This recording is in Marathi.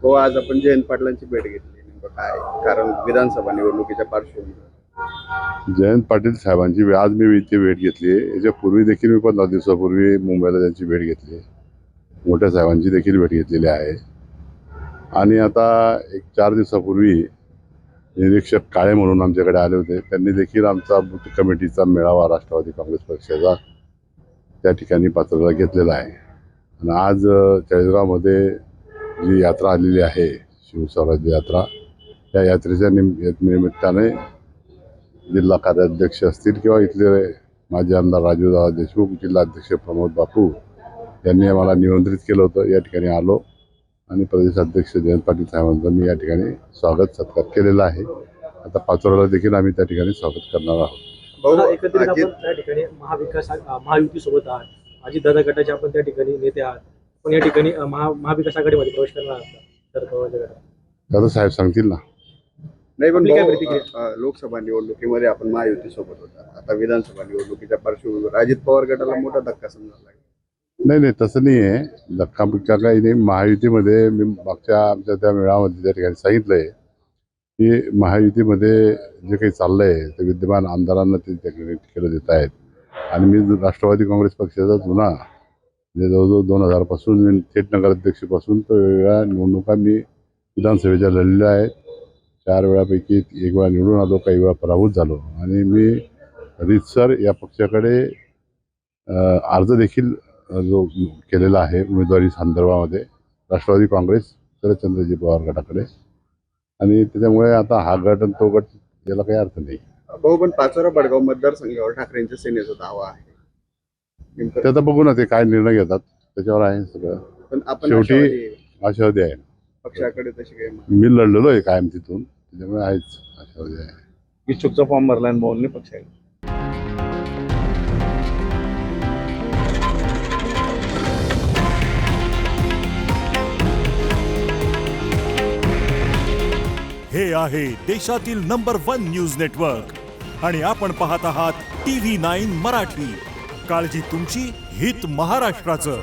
हो, आज आपण जयंत पाटलांची भेट घेतली. नेमकं काय कारण विधानसभा निवडणुकीच्या पार्श्वभूमीवर जयंत पाटील साहेबांची आज मी इथे भेट घेतली आहे. याच्यापूर्वी देखील मी 15 दिवसापूर्वी मुंबईला त्यांची भेट घेतली आहे. मोठ्या साहेबांची देखील भेट घेतलेली आहे. आणि आता एक 4 दिवसापूर्वी निरीक्षक काळे म्हणून आमच्याकडे आले होते. त्यांनी देखील आमचा बूथ कमिटीचा मेळावा राष्ट्रवादी काँग्रेस पक्षाचा त्या ठिकाणी पात्रता घेतलेला आहे. आणि आज चाळीसगावमध्ये जी यात्रा आलेली आहे शिवस्वराज्य यात्रा, त्या यात्रेच्या निमित्ताने जिल्हा कार्याध्यक्ष असतील किंवा इथले माजी आमदार राजूदादा देशमुख, जिल्हाध्यक्ष प्रमोद बापू यांनी आम्हाला निमंत्रित केलं होतं. या ठिकाणी आलो आणि प्रदेशाध्यक्ष जयंत पाटील साहेबांचं मी या ठिकाणी स्वागत सत्कार केलेला आहे. आता पाचोऱ्याला देखील आम्ही त्या ठिकाणी स्वागत करणार आहोत. एकत्रित आपण त्या ठिकाणी महायुती सोबत आहात. अजितदादा गटाचे आपण त्या ठिकाणी नेते आहात. पण या ठिकाणी महाविकास आघाडीमध्ये प्रवेश करणार आहात तर दादा साहेब सांगतील ना. नाही, पण आपली काय भाऊ, प्रतिक्रिया? लोकसभा निवडणुकीमध्ये आपण महायुती सोबत होता. आता विधानसभा निवडणुकीच्या पार्श्वभूमीवर अजित पवार गटाला मोठा धक्का समजायला लागला. नाही तसं नाही आहे. धक्काबिक्का काही नाही. महायुतीमध्ये मी मागच्या आमच्या त्या मेळाव्यामध्ये त्या ठिकाणी सांगितलं आहे की महायुतीमध्ये जे काही चाललं आहे ते विद्यमान आमदारांना ते केलं देत आहेत. आणि मी राष्ट्रवादी काँग्रेस पक्षाचा जुना म्हणजे जवळजवळ 2000 पासून मी थेट नगराध्यक्षपासून तर वेगवेगळ्या निवडणुका मी विधानसभेच्या लढलेल्या आहेत. 4 वेळापैकी 1 वेळा निवडून आलो, काही वेळा पराभूत झालो. आणि मी रीतसर या पक्षाकडे अर्ज देखील जो केलेला आहे उमेदवारी संदर्भामध्ये राष्ट्रवादी काँग्रेस शरदचंद्रजी पवार गटाकडे. आणि त्याच्यामुळे आता हा गट आणि तो गट याला काही अर्थ नाही. भाऊ, पण पाचोरा बडगाव मतदारसंघावर ठाकरेंच्या सेनेचा दावा आहे. नेमकं ते आता बघू ना ते काय निर्णय घेतात त्याच्यावर आहे सगळं. पण आपण शेवटी आशावादी आहे. पक्षाकडे तशी काही मी लढलेलो आहे कायम तिथून, त्याच्यामुळे आहेच आशावादी आहे. इच्छुकचा फॉर्म भरला आणि मोहनने पक्ष आहे. हे आहे देशातील नंबर 1 न्यूज नेटवर्क आणि आपण पाहत आहात TV9 मराठी. काळजी तुमची, हित महाराष्ट्राचं.